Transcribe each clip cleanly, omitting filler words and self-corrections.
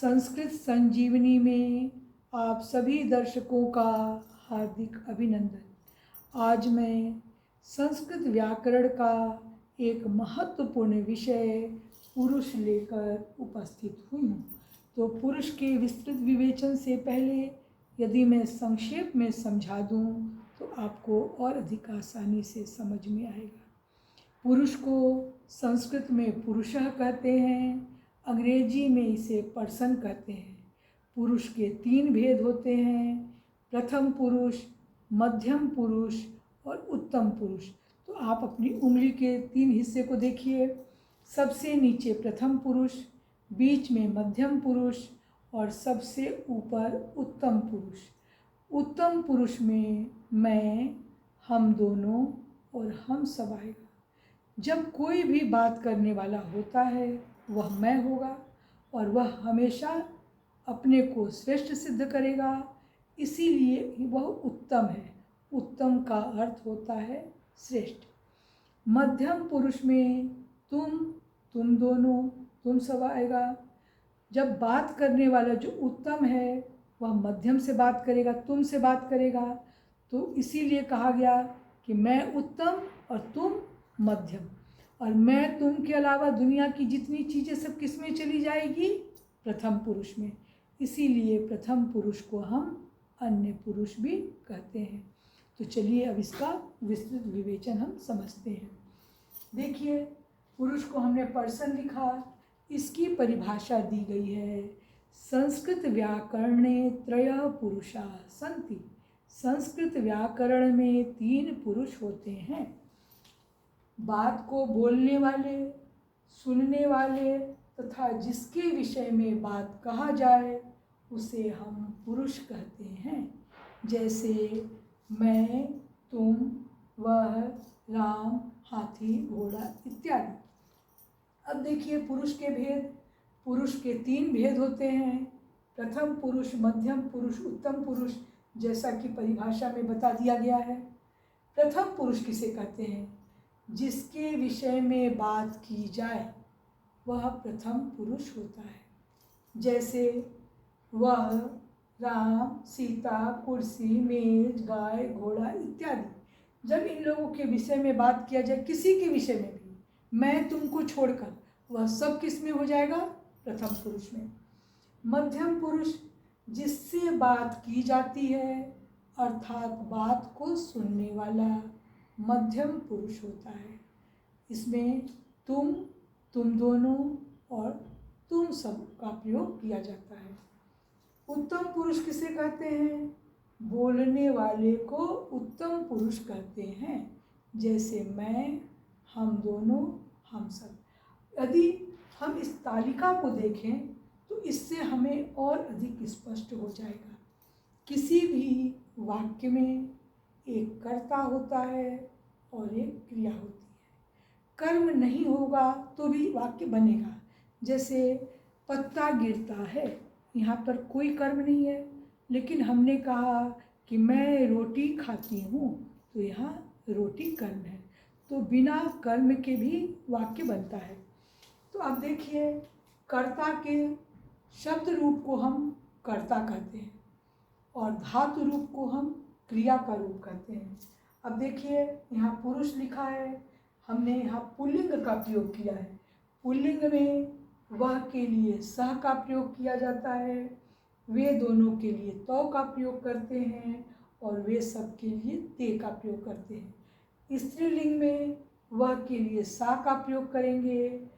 संस्कृत संजीवनी में आप सभी दर्शकों का हार्दिक अभिनंदन। आज मैं संस्कृत व्याकरण का एक महत्वपूर्ण विषय पुरुष लेकर उपस्थित हुई हूँ। तो पुरुष के विस्तृत विवेचन से पहले यदि मैं संक्षेप में समझा दूँ तो आपको और अधिक आसानी से समझ में आएगा। पुरुष को संस्कृत में पुरुषः कहते हैं, अंग्रेजी में इसे पर्सन कहते हैं। पुरुष के 3 भेद होते हैं, प्रथम पुरुष, मध्यम पुरुष और उत्तम पुरुष। तो आप अपनी उंगली के 3 हिस्से को देखिए। सबसे नीचे प्रथम पुरुष, बीच में मध्यम पुरुष और सबसे ऊपर उत्तम पुरुष। उत्तम पुरुष में मैं, हम दोनों और हम सब आएगा। जब कोई भी बात करने वाला होता है वह मैं होगा और वह हमेशा अपने को श्रेष्ठ सिद्ध करेगा, इसीलिए वह उत्तम है। उत्तम का अर्थ होता है श्रेष्ठ। मध्यम पुरुष में तुम दोनों, तुम सब आएगा। जब बात करने वाला जो उत्तम है वह मध्यम से बात करेगा, तुम से बात करेगा, तो इसीलिए कहा गया कि मैं उत्तम और तुम मध्यम। और मैं तुम के अलावा दुनिया की जितनी चीज़ें सब किस में चली जाएगी? प्रथम पुरुष में। इसीलिए प्रथम पुरुष को हम अन्य पुरुष भी कहते हैं। तो चलिए अब इसका विस्तृत विवेचन हम समझते हैं। देखिए, पुरुष को हमने पर्सन लिखा, इसकी परिभाषा दी गई है। संस्कृत व्याकरणे त्रयः पुरुषा सन्ति। संस्कृत व्याकरण में 3 पुरुष होते हैं। बात को बोलने वाले, सुनने वाले तथा जिसके विषय में बात कहा जाए उसे हम पुरुष कहते हैं। जैसे मैं, तुम, वह, राम, हाथी, घोड़ा इत्यादि। अब देखिए पुरुष के भेद। पुरुष के 3 भेद होते हैं, प्रथम पुरुष, मध्यम पुरुष, उत्तम पुरुष, जैसा कि परिभाषा में बता दिया गया है। प्रथम पुरुष किसे कहते हैं? जिसके विषय में बात की जाए वह प्रथम पुरुष होता है। जैसे वह, राम, सीता, कुर्सी, मेज, गाय, घोड़ा इत्यादि। जब इन लोगों के विषय में बात किया जाए, किसी के विषय में भी, मैं तुमको छोड़कर, वह सब किस में हो जाएगा? प्रथम पुरुष में। मध्यम पुरुष जिससे बात की जाती है अर्थात बात को सुनने वाला मध्यम पुरुष होता है। इसमें तुम दोनों और तुम सब का प्रयोग किया जाता है। उत्तम पुरुष किसे कहते हैं? बोलने वाले को उत्तम पुरुष कहते हैं। जैसे मैं, हम दोनों, हम सब। यदि हम इस तालिका को देखें तो इससे हमें और अधिक स्पष्ट हो जाएगा। किसी भी वाक्य में एक कर्ता होता है और एक क्रिया होती है। कर्म नहीं होगा तो भी वाक्य बनेगा। जैसे पत्ता गिरता है, यहाँ पर कोई कर्म नहीं है, लेकिन हमने कहा कि मैं रोटी खाती हूँ, तो यहाँ रोटी कर्म है। तो बिना कर्म के भी वाक्य बनता है। तो अब देखिए, कर्ता के शब्द रूप को हम कर्ता कहते हैं और धातु रूप को हम क्रिया का रूप कहते हैं। अब देखिए, यहाँ पुरुष लिखा है, हमने यहाँ पुल्लिंग का प्रयोग किया है। पुल्लिंग में वह के लिए सह का प्रयोग किया जाता है, वे दोनों के लिए तौ का प्रयोग करते हैं और वे सब के लिए ते का प्रयोग करते हैं। स्त्रीलिंग में वह के लिए सा का प्रयोग करेंगे,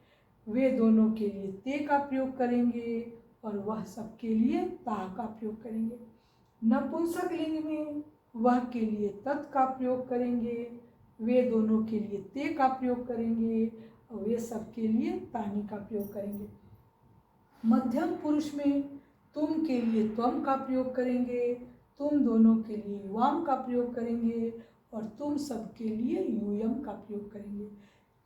वे दोनों के लिए ते का प्रयोग करेंगे और वह सब के लिए ता का प्रयोग करेंगे। नपुंसक लिंग में वह के लिए तत् का प्रयोग करेंगे, वे दोनों के लिए ते का प्रयोग करेंगे और वे सब के लिए तानी का प्रयोग करेंगे। मध्यम पुरुष में तुम के लिए त्वम का प्रयोग करेंगे, तुम दोनों के लिए युवाम का प्रयोग करेंगे और तुम सब के लिए यूयम का प्रयोग करेंगे।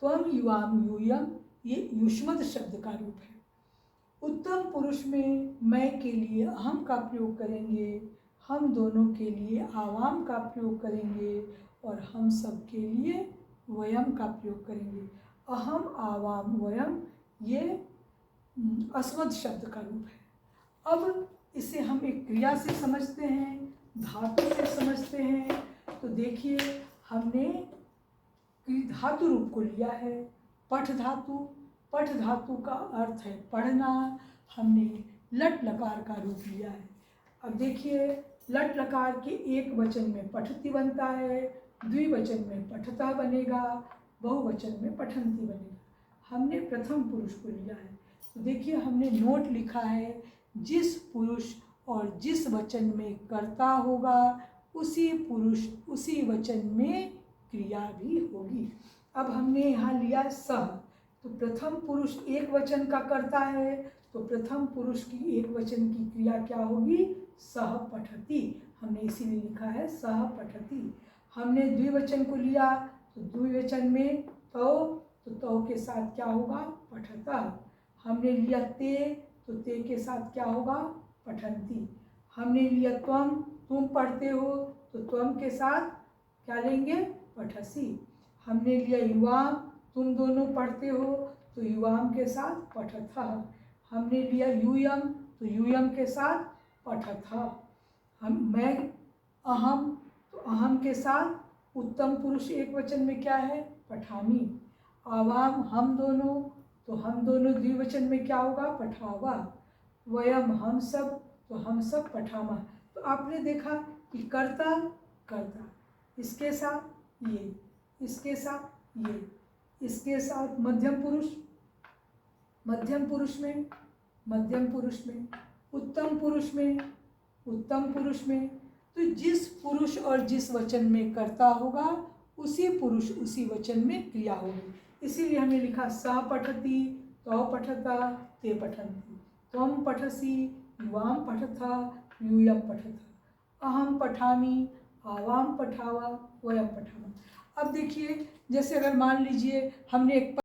त्वम, युवाम, यूयम ये युष्मद शब्द का रूप है। उत्तम पुरुष में मैं के लिए अहम का प्रयोग करेंगे, हम दोनों के लिए आवाम का प्रयोग करेंगे और हम सब के लिए वयम का प्रयोग करेंगे। अहम, आवाम, वयम ये अस्मद शब्द का रूप है। अब इसे हम एक क्रिया से समझते हैं, धातु से समझते हैं। तो देखिए हमने धातु रूप को लिया है पठ धातु। पठ धातु का अर्थ है पढ़ना। हमने लट लकार का रूप लिया है। अब देखिए लट लकार के एक वचन में पठती बनता है, द्विवचन में पठता बनेगा, बहुवचन में पठंती बनेगा। हमने प्रथम पुरुष को लिया है। तो देखिए हमने नोट लिखा है, जिस पुरुष और जिस वचन में कर्ता होगा उसी पुरुष उसी वचन में क्रिया भी होगी। अब हमने यहाँ लिया सह। तो प्रथम पुरुष एक वचन का कर्ता है, तो प्रथम पुरुष की एक वचन की क्रिया क्या होगी? सह पठती। हमने इसीलिए लिखा है सह पठती। हमने द्विवचन को लिया, तो द्विवचन में तो तौ के साथ क्या होगा? पठता। हमने लिया ते, तो ते के साथ क्या होगा? पठंती। हमने लिया त्वम, तुम पढ़ते हो, तो त्वम के साथ क्या लेंगे? पठसी। हमने लिया युवाम, तुम दोनों पढ़ते हो, तो युवाम के साथ पठथ। हमने लिया यूयम, तो यूयम के साथ पठथ। मैं अहम, तो अहम के साथ उत्तम पुरुष एक वचन में क्या है? पठामी। आवाम हम दोनों, तो हम दोनों द्विवचन में क्या होगा? पठावा। वयम हम सब, तो हम सब पठामा। तो आपने देखा कि कर्ता कर्ता, इसके साथ ये, इसके साथ ये, इसके साथ मध्यम पुरुष, मध्यम पुरुष में, मध्यम पुरुष में, उत्तम पुरुष में, उत्तम पुरुष में। तो जिस पुरुष और जिस वचन में कर्ता होगा उसी पुरुष उसी वचन में क्रिया होगी। इसीलिए हमने लिखा सह पठती, तौ पठता, ते पठन्ति, त्वम पठसी, युवाम पठथा, यूयम पठथा, अहम पठामी, आवाम पठावा, वयम पठावा। अब देखिए जैसे अगर मान लीजिए हमने एक